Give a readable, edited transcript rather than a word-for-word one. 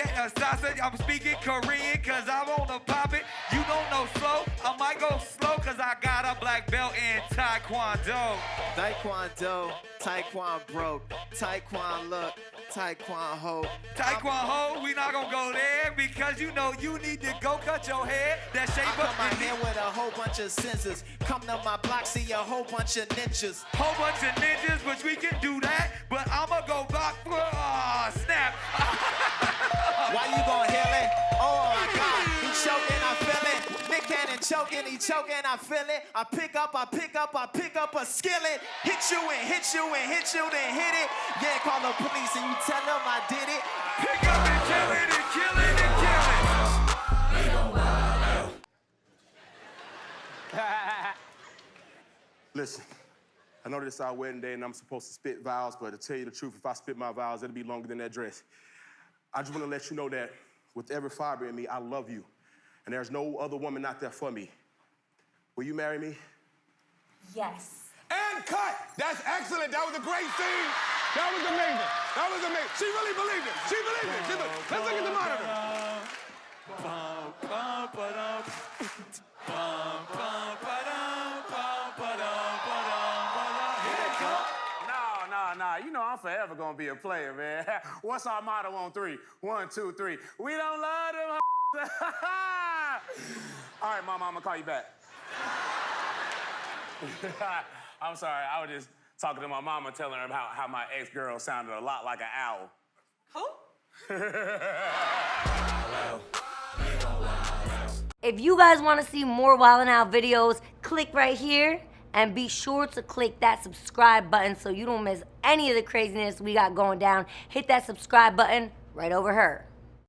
salsa, I'm speaking Korean cause I wanna pop it. You don't know slow, I might go slow cause I got a black belt in Taekwondo. Taekwondo, Taekwondo broke, Taekwondo look, Taekwondo ho. Taekwondo, we not gonna go there because you know you need to go cut your hair. That shape I up cut my hair with a whole bunch of scissors. Come to my block, see a whole bunch of ninjas. Whole bunch of ninjas, which we can do that, but I'ma go back for snap. Why you gon' heal it? Oh my God, he choking, I feel it. Nick Cannon choking, he choking, I feel it. I pick up a skillet. Hit you and hit you and hit you, then hit it. Yeah, call the police and you tell them I did it. Pick up and kill it and kill it and kill it. Listen, I know this is our wedding day and I'm supposed to spit vows, but to tell you the truth, if I spit my vows, it'll be longer than that dress. I just want to let you know that with every fiber in me, I love you. And there's no other woman out there for me. Will you marry me? Yes. And cut! That's excellent. That was a great scene. That was amazing. That was amazing. She really believed it. She believed it. Let's look at the monitor. Nah. You know I'm forever gonna be a player, man. What's our motto on 3? 1, 2, 3. We don't love them. All right, Mama, I'm gonna call you back. I'm sorry, I was just talking to my mama, telling her about how my ex-girl sounded a lot like an owl. Who? If you guys want to see more Wildin' Out videos, click right here and be sure to click that subscribe button so you don't miss any of the craziness we got going down. Hit that subscribe button right over here.